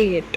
8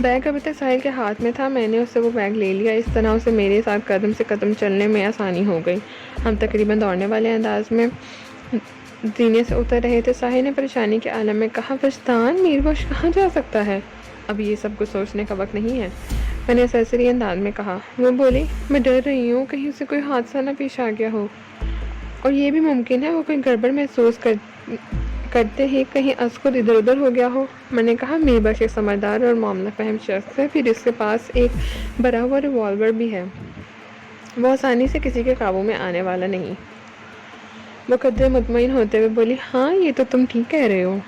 bag ابھی تک ساحل کے ہاتھ میں تھا، میں نے اس سے وہ بیگ لے لیا۔ اس طرح اسے میرے ساتھ قدم سے قدم چلنے میں آسانی ہو گئی۔ ہم تقریباً دوڑنے والے انداز میں زینے سے اتر رہے تھے۔ ساحل نے پریشانی کے عالم میں کہا، وجدان، میربخش کہاں جا سکتا ہے؟ ابھی یہ سب کچھ سوچنے کا وقت نہیں ہے، میں نے سرسری انداز میں کہا۔ وہ بولی، میں ڈر رہی ہوں کہیں اسے کوئی حادثہ نہ پیش آ گیا ہو، اور یہ بھی ممکن ہے وہ کوئی گڑبڑ محسوس کرتے ہی کہیں از خود ادھر ادھر ہو گیا ہو۔ میں نے کہا، میربخش ایک سمجھدار اور معاملہ فہم شخص ہے، پھر اس کے پاس ایک بھرا ہوا ریوالور بھی ہے، وہ آسانی سے کسی کے قابو میں آنے والا نہیں۔ وہ قدرے مطمئن ہوتے ہوئے بولی، ہاں یہ تو تم ٹھیک کہہ رہے ہو۔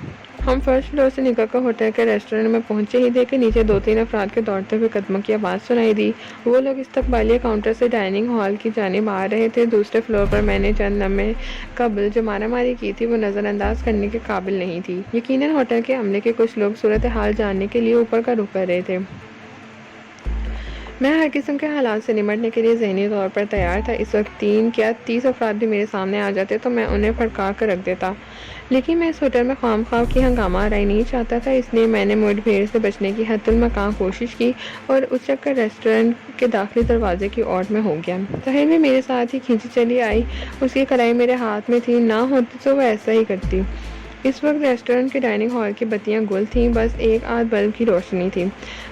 ہم فرسٹ فلور سے نکل کر ہوٹل کے ریسٹورینٹ میں پہنچے ہی دیکھے نیچے 2-3 افراد کے دوڑتے ہوئے قدموں کی آواز سنائی دی۔ وہ لوگ استقبالیہ کاؤنٹر سے ڈائننگ ہال کی جانب آ رہے تھے۔ دوسرے فلور پر میں نے چند لمحے قبل جو مارا ماری کی تھی وہ نظر انداز کرنے کے قابل نہیں تھی۔ یقیناً ہوٹل کے عملے کے کچھ لوگ صورتحال جاننے کے لیے اوپر کا رخ کر رہے تھے۔ میں ہر قسم کے حالات سے نمٹنے کے لیے ذہنی طور پر تیار تھا۔ اس وقت 3 یا 30 افراد بھی میرے سامنے آ جاتے تو میں انہیں پھڑکا کر رکھ دیتا، لیکن میں اس ہوٹل میں خواہ کی ہنگامہ آرائی نہیں چاہتا تھا، اس لیے میں نے مڈ بھیڑ سے بچنے کی حتی المکان کوشش کی اور اس چکر ریسٹورینٹ کے داخلی دروازے کی اوٹ میں ہو گیا۔ ساحل بھی میرے ساتھ ہی کھینچی چلی آئی، اس کی کلائی میرے ہاتھ میں تھی، نہ ہوتی تو وہ ایسا ہی کرتی۔ اس وقت ریسٹورینٹ کے ڈائننگ ہال کی بتیاں گل تھیں، بس ایک آدھ بلب کی روشنی تھی۔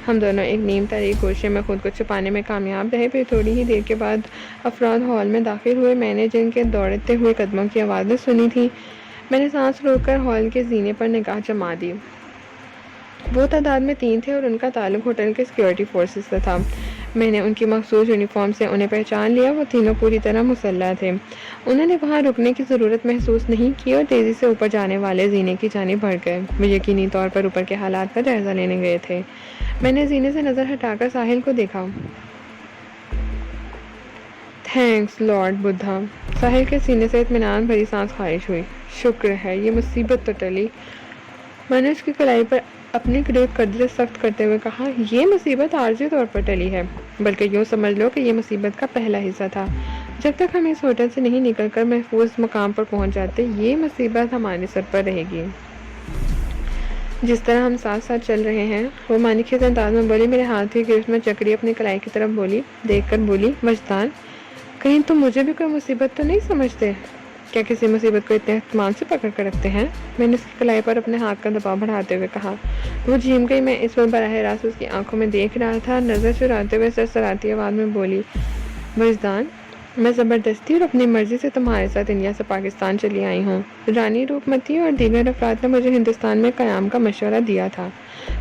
ہم دونوں ایک نیم تاریک گوشے میں خود کو چھپانے میں کامیاب رہے۔ پھر تھوڑی ہی دیر کے بعد افراد ہال میں داخل ہوئے، میں نے جن کے دوڑتے ہوئے قدموں کی آوازیں سنی تھیں، میں نے سانس روک کر ہال کے زینے پر نگاہ جما دی۔ وہ تعداد میں 3 تھے اور ان کا تعلق ہوٹل کے سیکیورٹی فورسز سے تھا۔ میں نے ان کی مخصوص یونیفارم سے انہیں پہچان لیا، وہ تینوں پوری طرح مسلح تھے۔ انہوں نے وہاں رکنے کی ضرورت محسوس نہیں کی اور تیزی سے اوپر جانے والے زینے کی جانب بڑھ گئے۔ وہ یقینی طور پر اوپر کے حالات کا جائزہ لینے گئے تھے۔ میں نے زینے سے نظر ہٹا کر ساحل کو دیکھا۔ Thanks lord Buddha. ساحل کے سینے سے اطمینان بھری سانس خارج ہوئی۔ شکر ہے، یہ مصیبت تو ٹلی۔ میں نے اس کی کلائی پر اپنی گریپ قدرے سخت کرتے ہوئے کہا، یہ مصیبت عارضی طور پر ٹلی ہے، بلکہ یوں سمجھ لو کہ یہ مصیبت کا پہلا حصہ تھا۔ جب تک ہم اس ہوٹل سے نہیں نکل کر محفوظ مقام پر پہنچ جاتے، یہ مصیبت ہمارے سر پر رہے گی۔ جس طرح ہم ساتھ ساتھ چل رہے ہیں، وہ مانی خیز انداز میں بولی، میرے ہاتھ کی گرفت میں جکڑی اپنی کلائی کی طرف دیکھ کر بولی، وجدان، کہیں تم مجھے بھی کوئی مصیبت تو نہیں سمجھتے؟ کیا کسی مصیبت کو اتنے اہتمام سے پکڑ کر رکھتے ہیں؟ میں نے اس کی کلائی پر اپنے ہاتھ کا دباؤ بڑھاتے ہوئے کہا۔ وہ جھیم گئی۔ میں اس وقت براہ راست اس کی آنکھوں میں دیکھ رہا تھا۔ نظر چراتے ہوئے سرسراتی آواز میں بولی، وجدان، میں زبردستی اور اپنی مرضی سے تمہارے ساتھ انڈیا سے پاکستان چلی آئی ہوں۔ رانی روپمتی اور دیگر افراد نے مجھے ہندوستان میں قیام کا مشورہ دیا تھا۔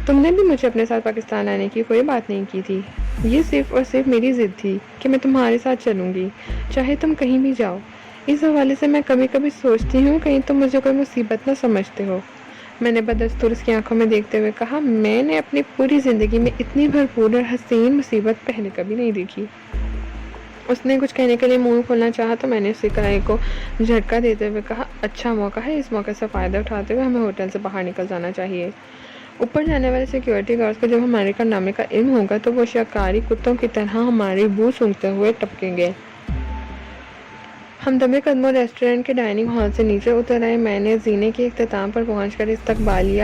تم نے بھی مجھے اپنے ساتھ پاکستان آنے کی کوئی بات نہیں کی تھی۔ یہ صرف اور صرف میری ضد تھی کہ میں تمہارے ساتھ چلوں گی، چاہے تم کہیں بھی جاؤ۔ اس حوالے سے میں کبھی کبھی سوچتی ہوں کہیں تم مجھے کوئی مصیبت نہ سمجھتے ہو۔ میں نے بدستور اس کی آنکھوں میں دیکھتے ہوئے کہا، میں نے اپنی پوری زندگی میں اتنی بھرپور اور حسین مصیبت پہلے کبھی نہیں دیکھی۔ اس نے کچھ کہنے کے لیے منہ کھولنا چاہا تو میں نے اس کی کلائی کو جھٹکا دیتے ہوئے کہا، اچھا موقع ہے، اس موقع سے فائدہ اٹھاتے ہوئے ہمیں ہوٹل سے باہر نکل جانا چاہیے۔ اوپر جانے والے سیکیورٹی گارڈز کو جب ہمارے کارنامے کا علم ہوگا تو وہ شکاری کتوں کی طرح ہماری بو سونگھتے ہوئے ٹپکیں گے۔ ہم دبے قدموں ریسٹورینٹ کے ڈائننگ ہال سے نیچے اتر آئے۔ میں نے زینے کے اختتام پر پہنچ کر استقبالیہ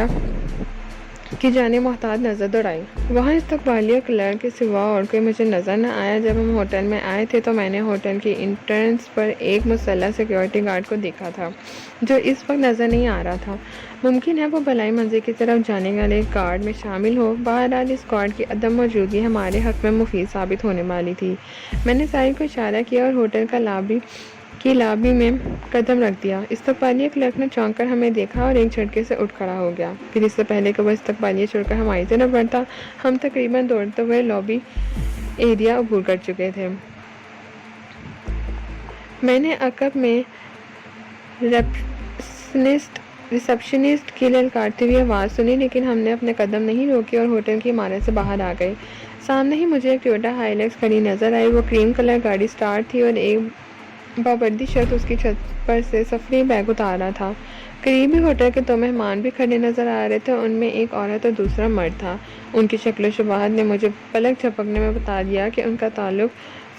کی جانب محتاط نظر دوڑائی۔ وہاں استقبالیہ کلرک کے سوا اور کوئی مجھے نظر نہ آیا۔ جب ہم ہوٹل میں آئے تھے تو میں نے ہوٹل کی انٹرنس پر ایک مسلح سیکیورٹی گارڈ کو دیکھا تھا جو اس وقت نظر نہیں آ رہا تھا۔ ممکن ہے وہ بلائی منزل کی طرف جانے والے گارڈ میں شامل ہو۔ بہرحال اس گارڈ کی عدم موجودگی ہمارے حق میں مفید ثابت ہونے والی تھی۔ میں نے ساحل کو اشارہ کیا اور ہوٹل کی لابی میں قدم رکھ دیا۔ استقبالیہ کلرک نے چونک کر ہمیں دیکھا اور ایک جھٹکے سے اٹھ کھڑا ہو گیا۔ پھر اس سے پہلے کہ وہ استقبالیہ چھوڑ کر ہماری طرف بڑھتا، ہم تقریباً دوڑتے ہوئے لابی ایریا عبور کر چکے تھے۔ میں نے عقب میں ریسپشنسٹ کی للکارتی ہوئی آواز سنی، لیکن ہم نے اپنے قدم نہیں روکے اور ہوٹل کی عمارت سے باہر آ گئے۔ سامنے ہی مجھے ایک ٹویوٹا ہائی لیکس کھڑی نظر آئی۔ وہ کریم کلر گاڑی سٹارٹ تھی اور ایک بابردی شخص اس کی چھت پر سے سفری بیگ اتار رہا تھا۔ قریب ہی ہوٹل کے 2 مہمان بھی کھڑے نظر آ رہے تھے، ان میں ایک عورت اور دوسرا مرد تھا۔ ان کی شکل و شباہت نے مجھے پلک جھپکنے میں بتا دیا کہ ان کا تعلق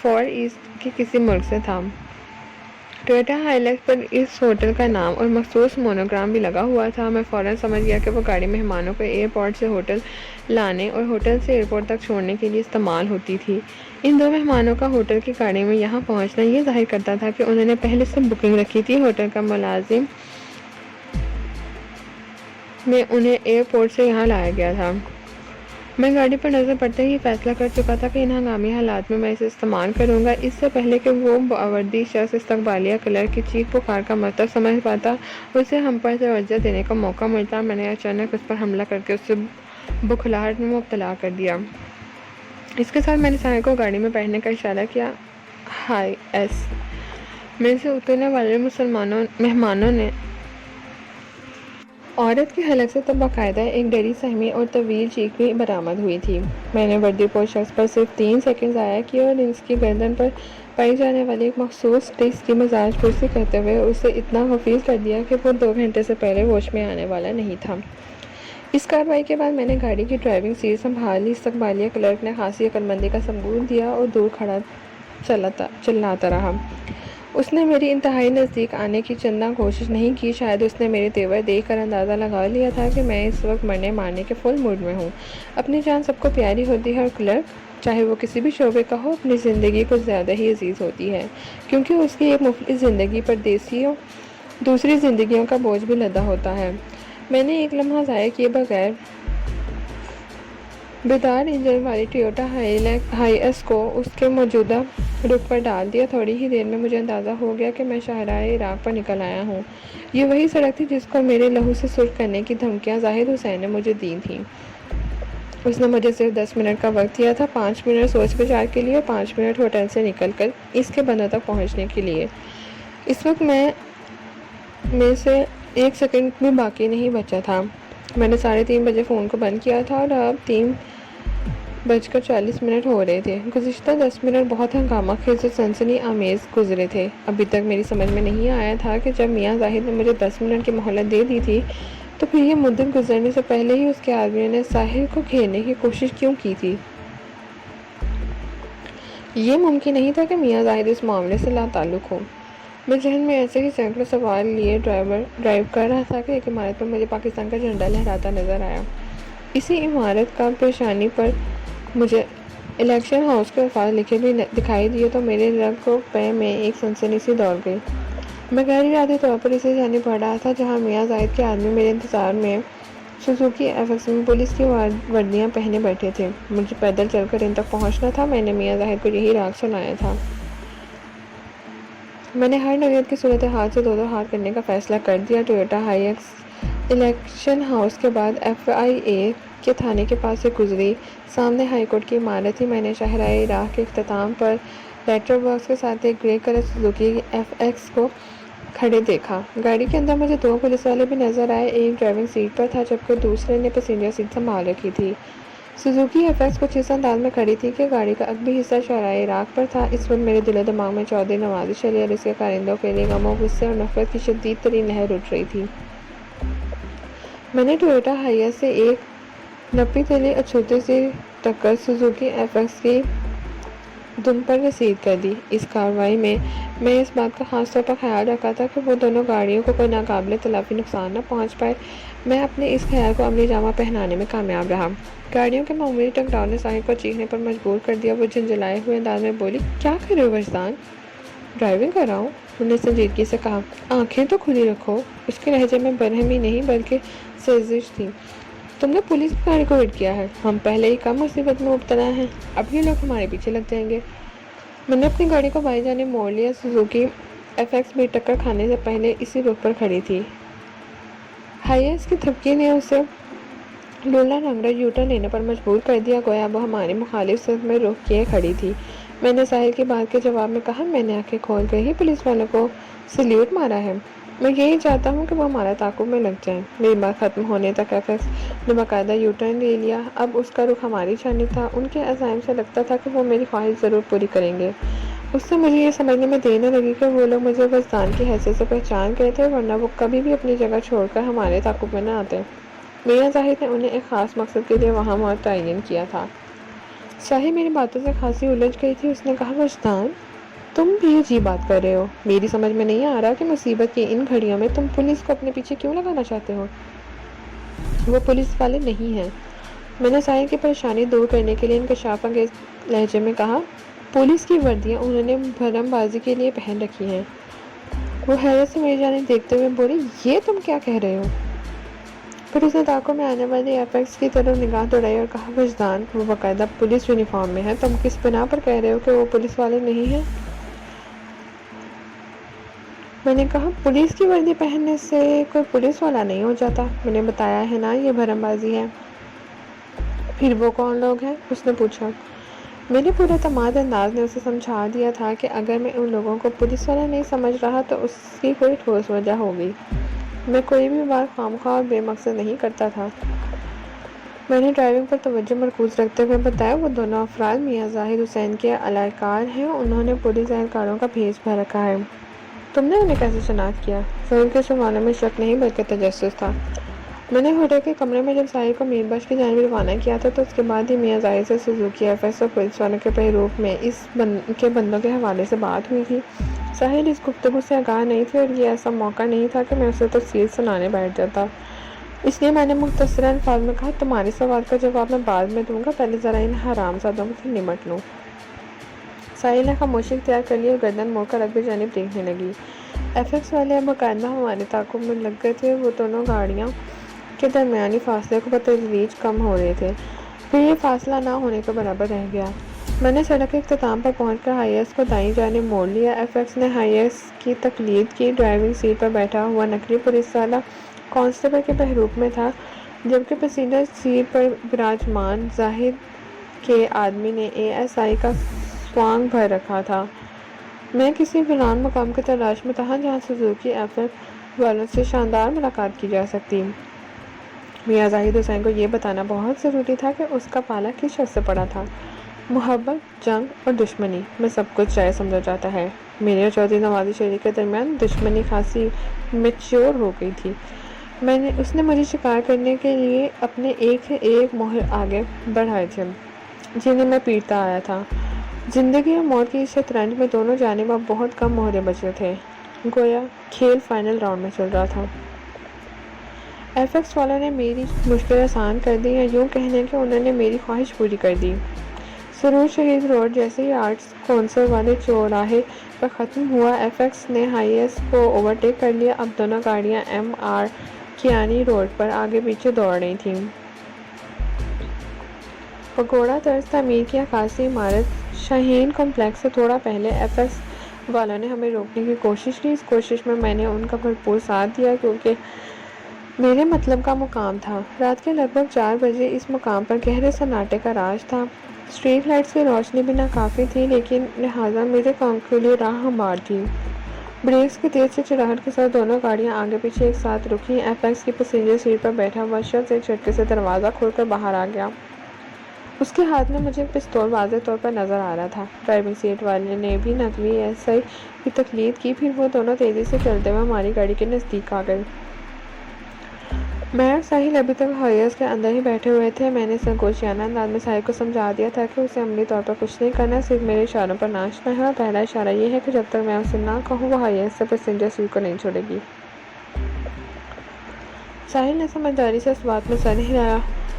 فار ایسٹ کے کسی ملک سے تھا۔ ٹویوٹا ہائلیکس پر اس ہوٹل کا نام اور مخصوص مونوگرام بھی لگا ہوا تھا۔ میں فوراً سمجھ گیا کہ وہ گاڑی مہمانوں کو ایئرپورٹ سے ہوٹل لانے اور ہوٹل سے ایئرپورٹ تک چھوڑنے کے لیے استعمال ہوتی تھی۔ ان دو مہمانوں کا ہوٹل کی گاڑی میں یہاں پہنچنا یہ ظاہر کرتا تھا کہ انہوں نے پہلے سے بکنگ رکھی تھی۔ ہوٹل کا ملازم میں انہیں ایئرپورٹ سے یہاں لایا گیا تھا۔ میں گاڑی پر نظر پڑتے ہی فیصلہ کر چکا تھا کہ ان ہنگامی حالات میں اسے استعمال کروں گا۔ اس سے پہلے کہ وہ باوردی شخص استقبالیہ کلرک کی چیخ پکار کا مطلب سمجھ پاتا، اسے ہم پر توجہ دینے کا موقع ملتا، میں نے اچانک اس پر حملہ کر کے اسے بکھلاہٹ میں مبتلا کر دیا۔ اس کے ساتھ میں نے ساحل کو گاڑی میں بیٹھنے کا اشارہ کیا۔ ہائی ایس میں سے اترنے والے مہمانوں نے عورت کے حلق سے تو باقاعدہ ایک ڈری سہمی اور طویل چیخ بھی برآمد ہوئی تھی۔ میں نے وردی پوش شخص پر صرف 3 سیکنڈ ضائع کیے اور اس کی گردن پر پائی جانے والی ایک مخصوص ٹکس کی مزاج پرسی کرتے ہوئے اسے اتنا غفیل کر دیا کہ وہ 2 گھنٹے سے پہلے ہوش میں آنے والا نہیں تھا۔ اس کارروائی کے بعد میں نے گاڑی کی ڈرائیونگ سیٹ سنبھال لی۔ استقبالیہ کلرک نے خاصی عقلمندی کا ثبوت دیا اور دور کھڑا چلاتا رہا۔ اس نے میری انتہائی نزدیک آنے کی چندہ کوشش نہیں کی۔ شاید اس نے میرے تیور دیکھ کر اندازہ لگا لیا تھا کہ میں اس وقت مرنے مارنے کے فل موڈ میں ہوں۔ اپنی جان سب کو پیاری ہوتی ہے اور کلرک، چاہے وہ کسی بھی شعبے کا ہو، اپنی زندگی کو زیادہ ہی عزیز ہوتی ہے، کیونکہ اس کی ایک مفلس زندگی پر دوسری زندگیوں کا بوجھ بھی لدا ہوتا ہے۔ میں نے ایک لمحہ ضائع کیے بغیر بیدار انجن والی ٹویوٹا ہائی ایس کو اس کے موجودہ رخ پر ڈال دیا۔ تھوڑی ہی دیر میں مجھے اندازہ ہو گیا کہ میں شاہراہ عراق پر نکل آیا ہوں۔ یہ وہی سڑک تھی جس کو میرے لہو سے سرخ کرنے کی دھمکیاں زاہد حسین نے مجھے دی تھیں۔ اس نے مجھے صرف 10 منٹ کا وقت دیا تھا، 5 منٹ سوچ بچار کے لیے اور 5 منٹ ہوٹل سے نکل کر اس کے بندوں تک پہنچنے کے لیے۔ اس وقت میں سے 1 سیکنڈ بھی باقی نہیں بچا تھا۔ میں نے 3:30 بجے فون کو بند کیا تھا اور اب 3:40 ہو رہے تھے۔ گزشتہ 10 منٹ بہت ہنگامہ خیز اور سنسنی آمیز گزرے تھے۔ ابھی تک میری سمجھ میں نہیں آیا تھا کہ جب میاں زاہد نے مجھے 10 منٹ کی مہلت دے دی تھی تو پھر یہ مدت گزرنے سے پہلے ہی اس کے آدمیوں نے ساحل کو گھیرنے کی کوشش کیوں کی تھی؟ یہ ممکن نہیں تھا کہ میاں زاہد اس معاملے سے لا تعلق ہو۔ میں ذہن میں ایسے ہی سینکڑوں سوال لیے ڈرائیو کر رہا تھا کہ ایک عمارت پر مجھے پاکستان کا جھنڈا لہراتا نظر آیا۔ اسی عمارت کا پیشانی پر مجھے الیکشن ہاؤس کے الفاظ لکھے بھی دکھائی دیے تو میرے رگ و پے میں ایک سنسنی سی دوڑ گئی۔ میں غیر ارادی طور پر اسی جانب بڑھ رہا تھا جہاں میاں زاہد کے آدمی میرے انتظار میں سوزوکی ایف ایکس میں پولیس کی وردیاں پہنے بیٹھے تھے۔ مجھے پیدل چل کر ان تک پہنچنا تھا۔ میں نے میاں زاہد کو یہی راگ سنایا تھا۔ میں نے ہر نوعیت کی صورتحال سے 2 ہاتھ کرنے کا فیصلہ کر دیا۔ Toyota high x election house کے بعد ایف آئی اے کے تھانے کے پاس سے گزری۔ سامنے ہائی کورٹ کی عمارت تھی۔ میں نے شاہراہ عراق کے اختتام پر لیٹر باکس کے ساتھ ایک grey colour Suzuki F X کو کھڑے دیکھا۔ گاڑی کے اندر مجھے 2 پولیس والے بھی نظر آئے۔ ایک ڈرائیونگ سیٹ پر تھا جبکہ دوسرے نے پیسنجر سیٹ سنبھال رکھی تھی۔ سوزوکی ایف ایکس کچھ اس انداز میں کھڑی تھی کہ گاڑی کا عقبی حصہ شاہراہ عراق پر تھا۔ اس وقت میرے دل و دماغ میں چودھری نوازش علی اور اس کے کارندوں کے لیے غم و غصے اور نفرت کی شدید ترین لہر اٹھ رہی تھی۔ میں نے ٹویوٹا ہائی ایس سے ایک نپی تلی اچھوتی سی ٹکر سوزوکی ایف ایکس کی دم پر رسید کر دی۔ اس کارروائی میں اس بات کا خاص طور پر خیال رکھا تھا کہ وہ دونوں گاڑیوں کو کوئی ناقابل تلافی نقصان نہ پہنچ پائے۔ میں اپنے اس خیال کو عملی جامہ پہنانے میں کامیاب رہا۔ گاڑیوں کے معمولی ٹکراؤ نے ساحل کو چیخنے پر مجبور کر دیا۔ وہ جھنجھلائے ہوئے انداز میں بولی، کیا کر رہے ہو وجدان؟ ڈرائیونگ کر رہا ہوں، انہوں نے سنجیدگی سے کہا۔ آنکھیں تو کھلی رکھو۔ اس کے لہجے میں برہمی نہیں بلکہ سرزش تھی۔ تم نے پولیس کی گاڑی کو ہٹ کیا ہے، ہم پہلے ہی کم مصیبت میں مبتلا ہیں، اب یہ لوگ ہمارے پیچھے لگ جائیں گے۔ میں نے اپنی گاڑی کو بائیں جانب موڑ لیا۔ سوزوکی ایف ایکس بھی ٹکر کھانے سے پہلے اسی رخ پر کھڑی تھی۔ ہائی ایس کی تھپکی نے اسے لولا لنگڑا یو ٹرن لینے پر مجبور کر دیا، گویا وہ ہماری مخالف سمت میں رخ کیے کھڑی تھی۔ میں نے ساحل کی بات کے جواب میں کہا، میں نے آنکھیں کھول کر ہی پولیس والوں کو سلیوٹ مارا ہے۔ میں یہی چاہتا ہوں کہ وہ ہمارا تعاقب میں لگ جائیں۔ میری بات ختم ہونے تک ایف ایکس نے باقاعدہ یو ٹرن لے لیا۔ اب اس کا رخ ہماری جانب تھا۔ ان کے عزائم سے لگتا تھا کہ وہ میری خواہش ضرور پوری کریں گے۔ اس سے مجھے یہ سمجھنے میں دیر نہ لگی کہ وہ لوگ مجھے وزدان کی حیثیت سے پہچان گئے تھے، ورنہ وہ کبھی بھی اپنی جگہ چھوڑ کر ہمارے تعاقب میں نہ آتے۔ میاں زاہد نے انہیں ایک خاص مقصد کے لیے وہاں متعین کیا تھا۔ ساحل میری باتوں سے خاصی الجھ گئی تھی۔ اس نے کہا، وجدان تم بھی عجیب بات کر رہے ہو. میری سمجھ میں نہیں آ رہا کہ مصیبت کی ان گھڑیوں میں تم پولیس کو اپنے پیچھے کیوں لگانا چاہتے ہو. وہ پولیس والے نہیں ہیں. میں نے ساحل کی پریشانی دور کرنے کے لیے انکشاف انگیز لہجے میں کہا. پولیس کی وردیاں انہوں نے بھرم بازی کے لیے پہن رکھی ہیں. وہ حیرت سے میری جانب دیکھتے ہوئے بولی, یہ تم کیا کہہ رہے ہو. پھر اس نے تاکوں میں آنے والی ایپیکس کی طرف نگاہ دوڑائی اور کہا, وجدان, وہ باقاعدہ پولیس یونیفارم میں ہے. تم کس بنا پر کہہ رہے ہو کہ وہ پولیس والے نہیں ہیں. میں نے کہا, پولیس کی وردی پہننے سے کوئی پولیس والا نہیں ہو جاتا. میں نے بتایا ہے نا, یہ بھرم بازی ہے. پھر وہ کون لوگ ہیں, اس نے پوچھا. میرے پورے اعتماد انداز نے اسے سمجھا دیا تھا کہ اگر میں ان لوگوں کو پولیس والا نہیں سمجھ رہا تو اس کی کوئی ٹھوس وجہ ہوگی. میں کوئی بھی بات خواہ اور بے مقصد نہیں کرتا تھا. میں نے ڈرائیونگ پر توجہ مرکوز رکھتے ہوئے بتایا, وہ دونوں افراد میاں زاہد حسین کے اہلکار ہیں. انہوں نے پولیس اہلکاروں کا بھیس بھر رکھا ہے. تم نے انہیں کیسے شناخت کیا. ساحل کے سوالوں میں شک نہیں بلکہ تجسس تھا. میں نے ہوٹل کے کمرے میں جب ساحل کو میر بخش کی جانب روانہ کیا تھا تو اس کے بعد ہی میاں زاہد سے سوزوکی ایفیکس اور پولیس والوں کے پیروپ میں اس کے بندوں کے حوالے سے بات ہوئی تھی. ساحل اس گفتگو سے آگاہ نہیں تھی اور یہ ایسا موقع نہیں تھا کہ میں اسے تفصیل سنانے بیٹھ جاتا. اس لیے میں نے مختصر الفاظ میں کہا, تمہارے سوال کا جواب میں بعد میں دوں گا, پہلے ذرا ان حرام زادوں سے نمٹ لوں. ساحل نے خاموشی اختیار کر لی اور گردن موڑ کر اگلی جانب دیکھنے لگی. ایفیکس والے اب باقاعدہ ہمارے تعاقب میں لگ گئے تھے. وہ دونوں گاڑیوں کے درمیانی فاصلے کو بتدریج کم ہو رہے تھے. پھر یہ فاصلہ نہ ہونے کے برابر رہ گیا. میں نے سڑک کے اختتام پر پہنچ کر ہائی ایس کو دائیں جانب موڑ لیا. ایفیکس نے ہائی ایس کی تقلید کی. ڈرائیونگ سیٹ پر بیٹھا ہوا نقلی پولیس والا کانسٹیبل کے بحروپ میں تھا, جبکہ پیسنجر سیٹ پر براجمان زاہد کے آدمی نے اے ایس آئی کا سوانگ بھر رکھا تھا. میں کسی ویران مقام کی تلاش میں تھا جہاں سوزوکی ایفیکس والوں سے شاندار ملاقات کی جا سکتی. میاں زاہد حسین کو یہ بتانا بہت ضروری تھا کہ اس کا پالا کس شخص سے پڑا تھا. محبت, جنگ اور دشمنی میں سب کچھ جائز سمجھا جاتا ہے. میرے اور چودھری نواز شریف کے درمیان دشمنی خاصی میچیور ہو گئی تھی. اس نے مجھے شکار کرنے کے لیے اپنے ایک سے ایک مہر آگے بڑھائے تھے جنہیں میں پیٹتا آیا تھا. زندگی اور موت کی اس شطرنج میں دونوں جانب اب بہت کم مہرے بچے تھے. گویا کھیل فائنل راؤنڈ میں چل رہا تھا. ایفیکس والوں نے میری مشکل آسان کر دی, یا یوں کہنے کہ انہوں نے میری خواہش پوری کر دی. سرور شہید روڈ جیسے ہی آرٹس کونسل والے چوراہے پر ختم ہوا, ایفیکس نے ہائی ایس کو اوورٹیک کر لیا. اب دونوں گاڑیاں ایم آر کیانی روڈ پر آگے پیچھے دوڑ رہی تھیں. پگوڑا طرز تعمیر کی عکاسی عمارت شاہین کمپلیکس سے تھوڑا پہلے ایفیکس والوں نے ہمیں روکنے کی کوشش کی. اس کوشش میں نے ان کا بھرپور ساتھ دیا کیونکہ میرے مطلب کا مقام تھا. رات کے لگ بھگ 4 بجے اس مقام پر گہرے سناٹے کا راج تھا. اسٹریٹ لائٹس کی روشنی بھی ناکافی تھی, لیکن لہٰذا میرے کام کے لیے راہ ہموار تھی. بریکس کی تیز سے چراہٹ کے ساتھ دونوں گاڑیاں آگے پیچھے ایک ساتھ رکیں. ایفیکس کی پیسنجر سیٹ پر بیٹھا ہوا شخص ایک جھٹکے سے دروازہ کھول کر باہر آ گیا. اس کے ہاتھ میں مجھے ایک پستول واضح طور پر نظر آ رہا تھا. ڈرائیونگ سیٹ والے نے بھی نقلی ایس آئی کی تقلید کی. پھر وہ دونوں تیزی سے چلتے ہوئے ہماری گاڑی کے نزدیک آ گئے. میں اور ساحل ابھی تک ہائی ایس کے اندر ہی بیٹھے ہوئے تھے. میں نے سرگوشیانہ انداز میں ساحل کو سمجھا دیا تھا کہ اسے عملی طور پر کچھ نہیں کرنا, صرف میرے اشاروں پر ناچنا ہے. اور پہلا اشارہ یہ ہے کہ جب تک میں اسے نہ کہوں وہ ہائی ایس سے پیسنجر سیٹ کو نہیں چھوڑے گی. ساحل نے سمجھداری سے اس بات میں سر ہلایا.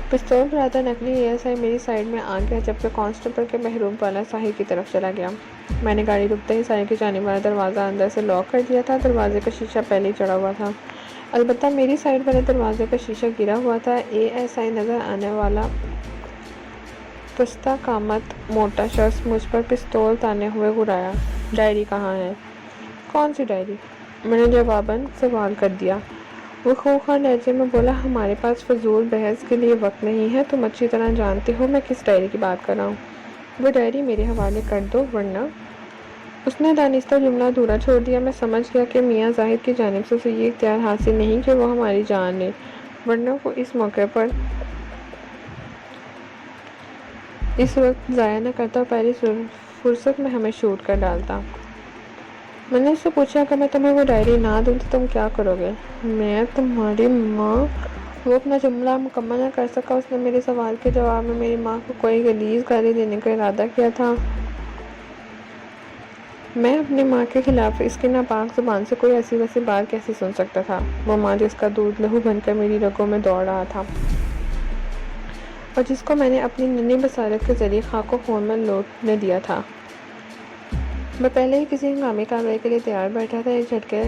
پستول براتا نقلی اے ایس آئی میری سائیڈ میں آ گیا, جبکہ کانسٹیبل کے بحروپ والا ساحل کی طرف چلا گیا. میں نے گاڑی رکتے ہی ساحل کی جانب والا دروازہ اندر سے لاک کر دیا تھا. دروازے کا شیشہ پہلے ہی چڑھا ہوا تھا, البتہ میری سائیڈ والے دروازے کا شیشہ گرا ہوا تھا. اے ایس آئی نظر آنے والا پستہ قامت موٹا شخص مجھ پر پستول تانے ہوئے گرایا. ڈائری کہاں ہے؟ کون سی ڈائری؟ میں نے جواباً سوال کر دیا. وہ خوخار لہجے میں بولا, ہمارے پاس فضول بحث کے لیے وقت نہیں ہے. تم اچھی طرح جانتے ہو میں کس ڈائری کی بات کر رہا ہوں. وہ ڈائری میرے حوالے کر دو ورنہ. اس نے دانستہ جملہ ادھورا چھوڑ دیا. میں سمجھ گیا کہ میاں زاہد کی جانب سے اسے یہ اختیار حاصل نہیں کہ وہ ہماری جان لے, ورنہ وہ اس موقع پر اس وقت ضائع نہ کرتا اور پہلی فرصت میں ہمیں شوٹ کر ڈالتا. میں نے اس سے پوچھا کہ میں تمہیں وہ ڈائری نہ دوں تو تم کیا کرو گے؟ میں تمہاری ماں. وہ اپنا جملہ مکمل نہ کر سکا. اس نے میرے سوال کے جواب میں میری ماں کو کوئی غلیظ گالی دینے کا ارادہ کیا تھا. میں اپنی ماں کے خلاف اس کی ناپاک زبان سے کوئی ایسی ویسی بات کیسے سن سکتا تھا؟ وہ ماں جس کا دودھ لہو بن کر میری رگوں میں دوڑ رہا تھا اور جس کو میں نے اپنی ننھی بصارت کے ذریعے خاک و خون میں لوٹنے دیا تھا۔ میں پہلے ہی کسی ہنگامی کارروائی کے لیے تیار بیٹھا تھا۔ ایک جھٹکے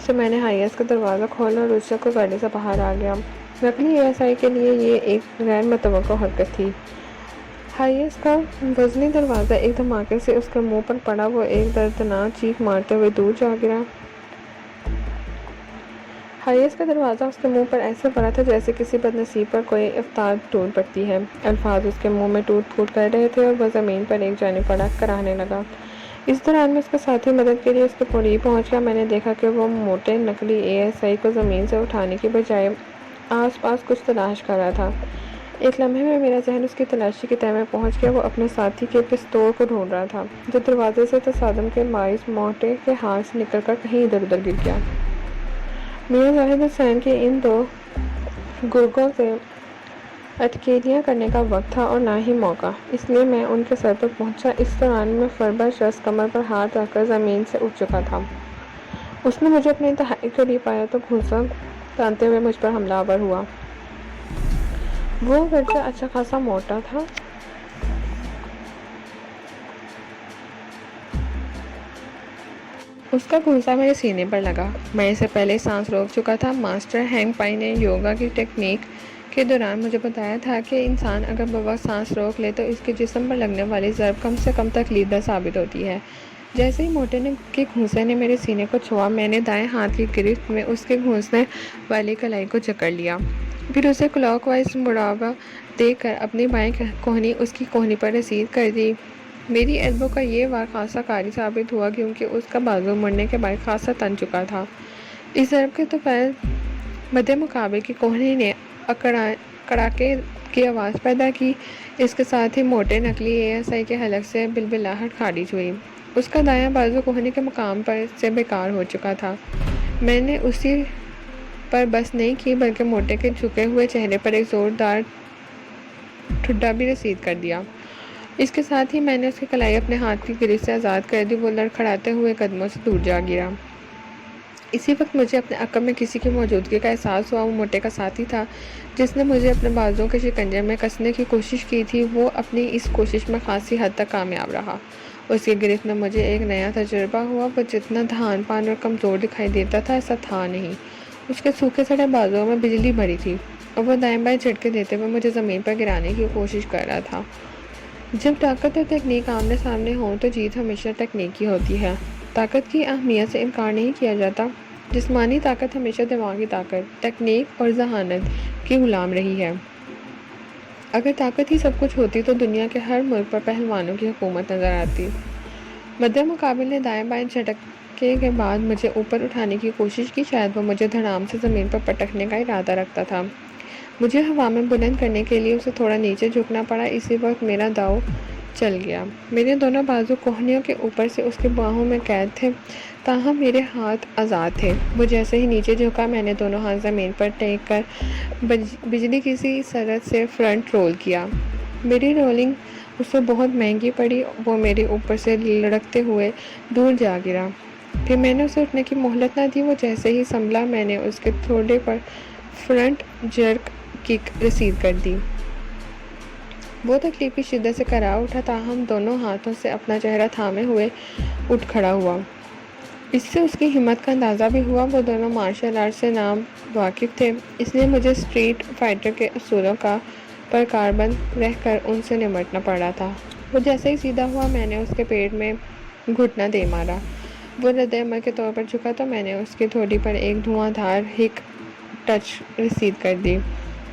سے میں نے ہائی ایس کا دروازہ کھولا اور اس کو گاڑی سے باہر آ گیا۔ نقلی اے ایس آئی کے لیے یہ ایک غیر متوقع حرکت تھی۔ ہائی ایس کا وزنی دروازہ ایک دھماکے سے اس کے منہ پر پڑا۔ وہ ایک دردناک چیخ مارتے ہوئے دور جا گرا۔ ہائی ایس کا دروازہ اس کے منہ پر ایسے پڑا تھا جیسے کسی بد نصیب پر کوئی آفتاب ٹوٹ پڑتی ہے۔ الفاظ اس کے منہ میں ٹوٹ پھوٹ کر رہے تھے اور وہ زمین پر ایک جانب پڑا کراہنے لگا۔ اس دوران میں اس کا ساتھی مدد کے لیے اس کے قریب پہنچ گیا۔ میں نے دیکھا کہ وہ موٹے نقلی اے ایس آئی کو زمین سے اٹھانے کی بجائے آس پاس کچھ تلاش کر رہا تھا۔ ایک لمحے میں میرا ذہن اس کی تلاشی کے تہہ میں پہنچ گیا۔ وہ اپنے ساتھی کے پستول کو ڈھونڈ رہا تھا جو دروازے سے تصادم کے باعث موٹے کے ہاتھ سے نکل کر کہیں ادھر ادھر گر گیا۔ میاں زاہد حسین کے ان دو گرگوں سے اٹکیلیاں کرنے کا وقت تھا اور نہ ہی موقع، اس لیے میں ان کے سر پر پہنچا۔ اس دوران میں فربہ شخص کمر پر ہاتھ رکھ کر زمین سے اٹھ چکا تھا۔ اس نے مجھے اپنے انتہائی قریب پایا تو گھونسا تانتے ہوئے مجھ پر حملہ آور ہوا۔ وہ اگرچہ اچھا خاصا موٹا تھا اس کا گھونسا میرے سینے پر لگا۔ میں اسے پہلے سانس روک چکا تھا۔ ماسٹر ہینگ پائی نے یوگا کی ٹیکنیک کے دوران مجھے بتایا تھا کہ انسان اگر بوقت سانس روک لے تو اس کے جسم پر لگنے والی ضرب کم سے کم تکلیف دہ ثابت ہوتی ہے۔ جیسے ہی موٹے کے گھونسے نے میرے سینے کو چھوا، میں نے دائیں ہاتھ کی گرفت میں اس کے گھونسنے والی کلائی کو جکڑ لیا، پھر اسے کلاک وائز مڑاوا دے کر اپنی بائیں کوہنی اس کی کوہنی پر رسید کر دی۔ میری ایلبو کا یہ وار خاصا کاری ثابت ہوا کیونکہ اس کا بازو مڑنے کے بعد خاصا تن چکا تھا۔ اس ضرب کے دوپہر مد مقابل کی کوہنی نے کڑاکے کی آواز پیدا کی۔ اس کے ساتھ ہی موٹے نقلی اے ایس آئی کے حلق سے بلبلاہٹ خارج ہوئی۔ اس کا دایاں بازو کوہنی کے مقام پر سے بیکار ہو چکا تھا۔ میں نے اسی پر بس نہیں کی بلکہ موٹے کے جھکے ہوئے چہرے پر ایک زوردار ٹھڈا بھی رسید کر دیا۔ اس کے ساتھ ہی میں نے اس کی کلائی اپنے ہاتھ کی گرفت سے آزاد کر دی۔ وہ لڑکھڑاتے ہوئے قدموں سے دور جا گرا۔ اسی وقت مجھے اپنے عقب میں کسی کی موجودگی کا احساس ہوا۔ وہ موٹے کا ساتھی تھا جس نے مجھے اپنے بازوؤں کے شکنجے میں کسنے کی کوشش کی تھی۔ وہ اپنی اس کوشش میں خاصی حد تک کامیاب رہا۔ اس کی گرفت میں مجھے ایک نیا تجربہ ہوا۔ وہ جتنا دھان پان اور کمزور دکھائی دیتا تھا ایسا تھا نہیں۔ اس کے سوکھے سڑے بازوؤں میں بجلی بھری تھی اور وہ دائیں بائیں جھٹکے دیتے ہوئے مجھے زمین پر گرانے کی کوشش کر رہا تھا۔ جب طاقت اور تکنیک آمنے سامنے ہوں تو جیت ہمیشہ تکنیک کی ہوتی ہے۔ طاقت کی اہمیت سے انکار نہیں کیا جاتا۔ جسمانی طاقت ہمیشہ دماغی طاقت، تکنیک اور ذہانت کی غلام رہی ہے۔ اگر طاقت ہی سب کچھ ہوتی تو دنیا کے ہر ملک پر پہلوانوں کی حکومت نظر آتی۔ مد مقابل نے دائیں بائیں جھٹکے کے بعد مجھے اوپر اٹھانے کی کوشش کی۔ شاید وہ مجھے دھڑام سے زمین پر پٹکنے کا ارادہ رکھتا تھا۔ مجھے ہوا میں بلند کرنے کے لیے اسے تھوڑا نیچے جھکنا پڑا۔ اسی وقت میرا داؤ چل گیا۔ میرے دونوں بازو کوہنیوں کے اوپر سے اس کی باہوں میں قید تھے، تاہم میرے ہاتھ آزاد تھے۔ وہ جیسے ہی نیچے جھکا، میں نے دونوں ہاتھ زمین پر ٹیک کر بجلی کسی سرعت سے فرنٹ رول کیا۔ میری رولنگ اسے بہت مہنگی پڑی۔ وہ میرے اوپر سے لڑکتے ہوئے دور جا گرا۔ پھر میں نے اسے اٹھنے کی مہلت نہ دی۔ وہ جیسے ہی سنبھلا، میں نے اس کے تھوڑے پر فرنٹ جرک کک رسید کر دی۔ وہ تکلیف کی شدت سے کرا اٹھا، تاہم دونوں ہاتھوں سے اپنا چہرہ تھامے ہوئے اٹھ کھڑا ہوا۔ اس سے اس کی ہمت کا اندازہ بھی ہوا۔ وہ دونوں مارشل آرٹ سے نام واقف تھے، اس لیے مجھے اسٹریٹ فائٹر کے اصولوں پر کاربند رہ کر ان سے نمٹنا پڑا تھا۔ وہ جیسے ہی سیدھا ہوا، میں نے اس کے پیٹ میں گھٹنا دے مارا۔ وہ رد عمل کے طور پر جھکا تو میں نے اس کی تھوڑی پر ایک دھواں دھار ہک ٹچ رسید کر دی۔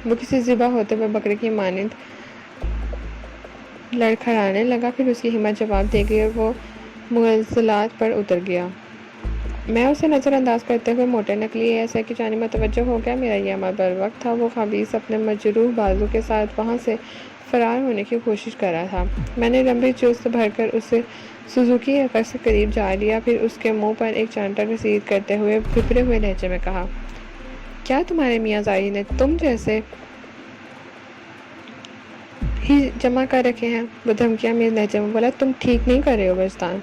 وہ کسی ذبح ہوتے ہوئے بکرے کی مانند لڑکھڑانے لگا، پھر اس کی ہمت جواب دے گئی اور وہ مغزلات پر اتر گیا۔ میں اسے نظر انداز کرتے ہوئے موٹے نقلی اے ایس آئی کی جانب متوجہ ہو گیا۔ میرا یہ عمل بروقت تھا۔ وہ خبیث اپنے مجروح بازو کے ساتھ وہاں سے فرار ہونے کی کوشش کر رہا تھا۔ میں نے لمبی چست بھر کر اسے سوزوکی عقب سے قریب جا لیا، پھر اس کے منہ پر ایک چانٹا رسید کرتے ہوئے بھپرے ہوئے لہجے میں کہا، کیا تمہارے میاں زاہد نے تم جیسے ہی جمع کر رکھے ہیں؟ وہ دھمکیاں میرے لہجے میں بولا، تم ٹھیک نہیں کر رہے ہو وجدان،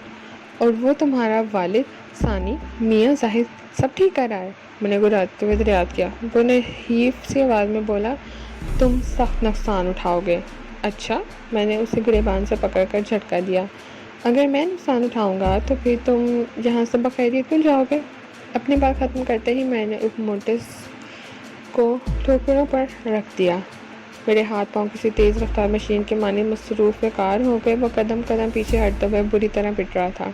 اور وہ تمہارا والد ثانی میاں زاہد سب ٹھیک کر رہا ہے؟ میں نے گراتے ہوئے دریافت کیا۔ وہ نے حیف سی آواز میں بولا، تم سخت نقصان اٹھاؤ گے۔ اچھا؟ میں نے اسے گریبان سے پکڑ کر جھٹکا دیا۔ اگر میں نقصان اٹھاؤں گا تو پھر تم یہاں سے بخیریت کیوں جاؤ گے؟ اپنی بات ختم کرتے ہی میں نے ایک موٹس کو ٹھوکروں پر رکھ دیا۔ میرے ہاتھ پاؤں کسی تیز رفتار مشین کے مانند مصروف کار ہو گئے۔ وہ قدم قدم پیچھے ہٹتے ہوئے بری طرح پٹ رہا تھا۔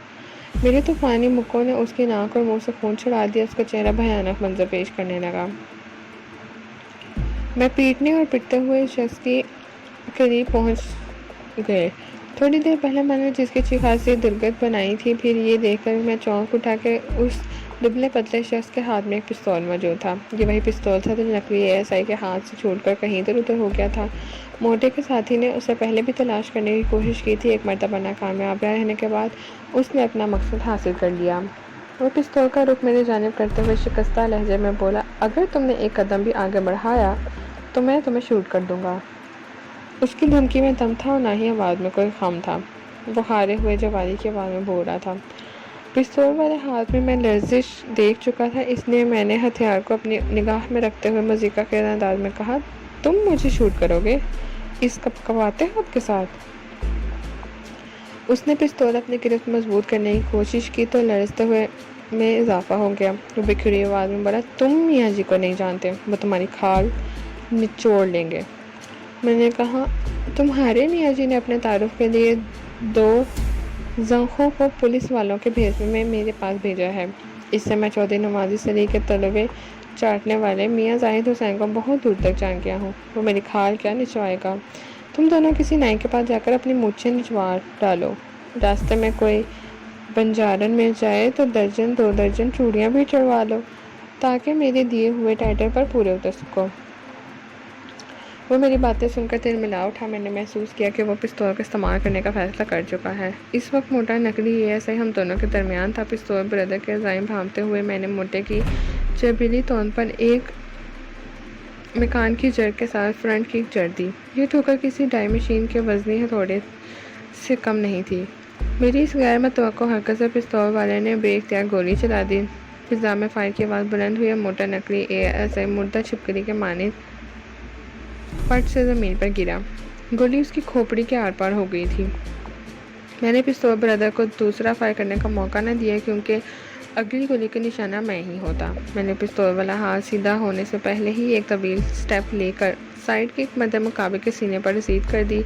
میرے طوفانی مکوں نے اس کی ناک اور منہ سے خون چھڑا دیا۔ اس کا چہرہ بھیانک منظر پیش کرنے لگا۔ میں پیٹنے اور پٹتے ہوئے شخص کے قریب پہنچ گئے۔ تھوڑی دیر پہلے میں نے جس کی چیخاسی دلگت بنائی تھی، پھر یہ دیکھ کر میں چونک اٹھا کہ اس دبلے پتلے شخص کے ہاتھ میں ایک پستول موجود تھا۔ یہ وہی پستول تھا جو نقلی ASI کے ہاتھ سے چھوٹ کر کہیں ادھر ادھر ہو گیا تھا۔ موٹے کے ساتھی نے اسے پہلے بھی تلاش کرنے کی کوشش کی تھی۔ ایک مرتبہ ناکامیاب رہنے کے بعد اس نے اپنا مقصد حاصل کر لیا۔ وہ پستول کا رخ میری جانب کرتے ہوئے شکستہ لہجے میں بولا، اگر تم نے ایک قدم بھی آگے بڑھایا تو میں تمہیں شوٹ کر دوں گا۔ اس کی دھمکی میں دم تھا اور نہ ہی آواز میں کوئی خم تھا۔ وہ ہارے ہوئے جواری کی آواز میں بول رہا تھا۔ پستول والے ہاتھ میں لرزش دیکھ چکا تھا، اس لیے میں نے ہتھیار کو اپنی نگاہ میں رکھتے ہوئے مزیکا کے انداز میں کہا، تم مجھے شوٹ کرو گے اس کپکپاتے ہاتھ کے ساتھ؟ اس نے پستول اپنی گرفت مضبوط کرنے کی کوشش کی تو لرزتے ہوئے میں اضافہ ہو گیا۔ وہ بکھری آواز میں بولا، تم میاں جی کو نہیں جانتے، وہ تمہاری کھال نچوڑ لیں گے۔ میں نے کہا، تمہارے میاں جی نے اپنے تعارف کے لیے 2 زنخوں کو پولیس والوں کے بھیس میں میرے پاس بھیجا ہے۔ اس سے میں چودھری نمازی علی کے طلبے چاٹنے والے میاں زاہد حسین کو بہت دور تک جان گیا ہوں۔ وہ میری کھال کیا نچوائے گا؟ تم دونوں کسی نائی کے پاس جا کر اپنی مونچھیں نچوا ڈالو۔ راستے میں کوئی بنجارن مل جائے تو 2 درجن چوڑیاں بھی چڑھوا لو تاکہ میرے دیے ہوئے ٹائٹل پر پورے اتر سکو۔ وہ میری باتیں سن کر تلملا اٹھا۔ میں نے محسوس کیا کہ وہ پستول کا استعمال کرنے کا فیصلہ کر چکا ہے۔ اس وقت موٹا نقلی ASI ہم دونوں کے درمیان تھا۔ پستول بردر کے عزائم بھانپتے ہوئے میں نے موٹے کی چربیلی توند پر ایک مکان کی جڑ کے ساتھ فرنٹ کک جڑ دی۔ یہ ٹھوکر کسی ڈائی مشین کے وزنی ہتھوڑے سے کم نہیں تھی۔ میری اس غیر متوقع حرکت سے پستول والے نے بے اختیار گولی چلا دی۔ فضا میں فائر کی آواز بلند ہوئی اور موٹا نقلی ASI مردہ چھپکلی کے مانند پٹ سے زمین پر گرا۔ گولی اس کی کھوپڑی کے آر پار ہو گئی تھی۔ میں نے پستول بردر کو دوسرا فائر کرنے کا موقع نہ دیا کیونکہ اگلی گولی کا نشانہ میں ہی ہوتا۔ میں نے پستول والا ہاتھ سیدھا ہونے سے پہلے ہی ایک طویل سٹیپ لے کر سائیڈ کک مد مقابل کے سینے پر رسید کر دی۔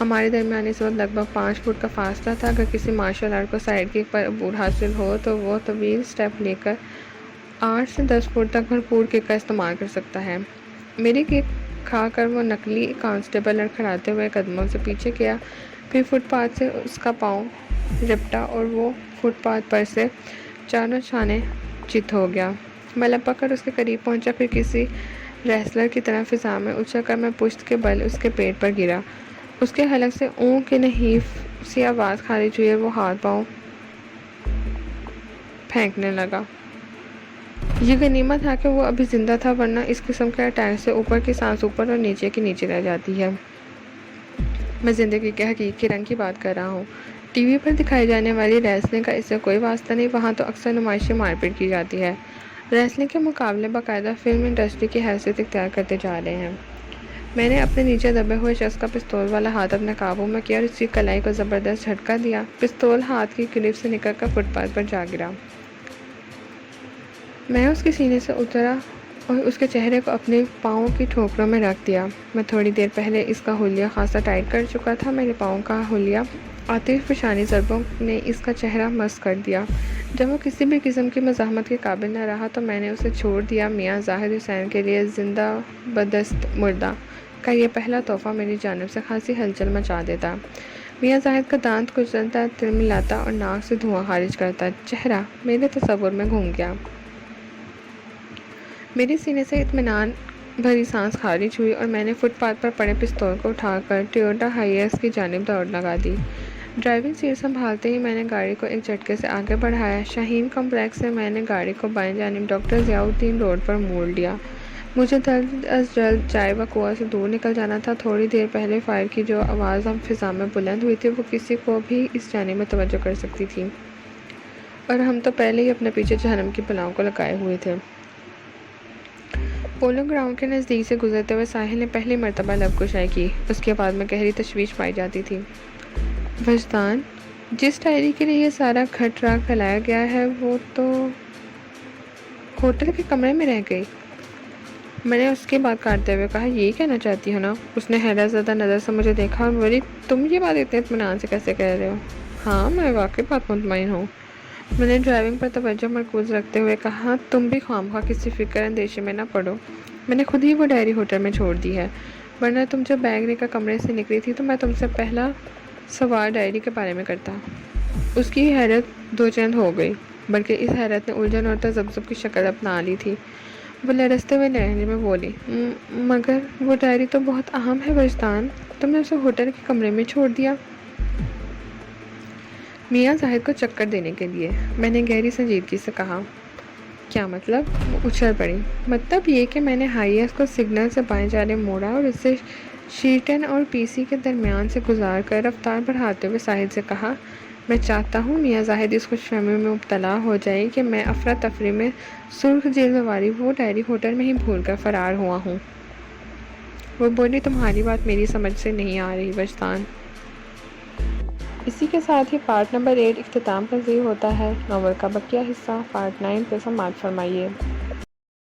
ہمارے درمیان اس وقت لگ بھگ 5 فٹ کا فاصلہ تھا۔ اگر کسی مارشل آرٹ کو سائیڈ کک پر عبور حاصل ہو تو وہ طویل سٹیپ لے کر 8 سے 10 فٹ تک بھرپور کک کا استعمال کر سکتا ہے۔ میری کک کھا کر وہ نقلی کانسٹیبل لڑکھڑاتے ہوئے قدموں سے پیچھے گیا، پھر فٹ پاتھ سے اس کا پاؤں رپٹا اور وہ فٹ پاتھ پر سے چاروں شانے چت ہو گیا۔ میں لپک کر اس کے قریب پہنچا، پھر کسی ریسلر کی طرح فضا میں اچھل کر میں پشت کے بل اس کے پیٹ پر گرا۔ اس کے حلق سے اوں کی نحیف سی آواز خارج ہوئی اور وہ ہاتھ پاؤں پھینکنے لگا۔ یہ غنیمت تھا کہ وہ ابھی زندہ تھا، ورنہ اس قسم کے اٹیک سے اوپر کی سانس اوپر اور نیچے کی نیچے رہ جاتی ہے۔ میں زندگی کے حقیقی رنگ کی بات کر رہا ہوں۔ ٹی وی پر دکھائی جانے والی ریسلنگ کا اس سے کوئی واسطہ نہیں، وہاں تو اکثر نمائشی مار پیٹ کی جاتی ہے۔ ریسلنگ کے مقابلے باقاعدہ فلم انڈسٹری کی حیثیت اختیار کرتے جا رہے ہیں۔ میں نے اپنے نیچے دبے ہوئے شخص کا پستول والا ہاتھ اپنے قابو میں کیا اور اس کی کلائی کو زبردست جھٹکا دیا۔ پستول ہاتھ کی گرفت سے نکل کر فٹ پاتھ پر جا گرا۔ میں اس کے سینے سے اترا اور اس کے چہرے کو اپنے پاؤں کی ٹھوکروں میں رکھ دیا۔ میں تھوڑی دیر پہلے اس کا حلیہ خاصا ٹائٹ کر چکا تھا۔ میرے پاؤں کا حلیہ آتش فشانی ضربوں نے اس کا چہرہ مست کر دیا۔ جب وہ کسی بھی قسم کی مزاحمت کے قابل نہ رہا تو میں نے اسے چھوڑ دیا۔ میاں زاہد حسین کے لیے زندہ بدست مردہ کا یہ پہلا تحفہ میری جانب سے خاصی ہلچل مچا دیتا۔ میاں زاہد کا دانت کچلتا، تلملاتا اور ناک سے دھواں خارج کرتا چہرہ میرے تصور میں گھوم گیا۔ میرے سینے سے اطمینان بھری سانس خارج ہوئی اور میں نے فٹ پاتھ پر پڑے پستول کو اٹھا کر ٹویوٹا ہائیئرس کی جانب دوڑ لگا دی۔ ڈرائیونگ سیٹ سنبھالتے ہی میں نے گاڑی کو ایک جھٹکے سے آگے بڑھایا۔ شاہین کمپلیکس سے میں نے گاڑی کو بائیں جانب ڈاکٹر ضیاء الدین روڈ پر موڑ لیا۔ مجھے جلد از جلد چائے و کوڑا سے دور نکل جانا تھا۔ تھوڑی دیر پہلے فائر کی جو آواز فضا میں بلند ہوئی تھی وہ کسی کو بھی اس جانب میں توجہ کر سکتی تھی۔ اور ہم تو پہلے ہی اپنے پیچھے جہنم کی بلاؤں کو لگائے ہوئے تھے۔ پولو گراؤنڈ کے نزدیک سے گزرتے ہوئے ساحل نے پہلی مرتبہ لب کشائی کی۔ اس کی آواز میں گہری تشویش پائی جاتی تھی۔ وجدان، جس ڈائری کے لیے یہ سارا کھٹ راک پھیلایا گیا ہے وہ تو ہوٹل کے کمرے میں رہ گئی۔ میں نے اس کی بات کاٹتے ہوئے کہا، یہی کہنا چاہتی ہو نا؟ اس نے حیرت زدہ نظر سے مجھے دیکھا اور بولی، تم یہ بات اتنے اطمینان سے کیسے کہہ رہے ہو؟ ہاں، میں واقعی بات مطمئن ہوں۔ میں نے ڈرائیونگ پر توجہ مرکوز رکھتے ہوئے کہا، تم بھی خواہ کسی فکر اندیشی میں نہ پڑو۔ میں نے خود ہی وہ ڈائری ہوٹل میں چھوڑ دی ہے، ورنہ تم جب بیگ لے کر کمرے سے نکلی تھی تو میں تم سے پہلا سوال ڈائری کے بارے میں کرتا۔ اس کی حیرت دو چند ہو گئی، بلکہ اس حیرت نے الجھن اور تذبذب کی شکل اپنا لی تھی۔ وہ لرزتے ہوئے لہجے میں بولی، مگر وہ ڈائری تو بہت اہم ہے وجدان، تم نے اسے ہوٹل کے کمرے میں چھوڑ دیا۔ میاں زاہد کو چکر دینے کے لیے، میں نے گہری سنجیدگی سے کہا۔ کیا مطلب؟ وہ اچھل پڑی۔ مطلب یہ کہ میں نے ہائی ایس کو سگنل سے بائیں جانب موڑا اور اسے شیرٹن اور پی سی کے درمیان سے گزار کر رفتار بڑھاتے ہوئے ساحل سے کہا، میں چاہتا ہوں میاں زاہد اس خوش فہمی میں مبتلا ہو جائے کہ میں افراتفری میں سرخ جلد والی وہ ڈائری ہوٹل میں ہی بھول کر فرار ہوا ہوں۔ وہ بولی، تمہاری بات میری سمجھ سے نہیں آ رہی وجدان۔ اسی کے ساتھ ہی پارٹ نمبر 8 اختتام پذیر ہوتا ہے۔ ناول کا بقیہ حصہ پارٹ 9 پہ سماعت فرمائیے۔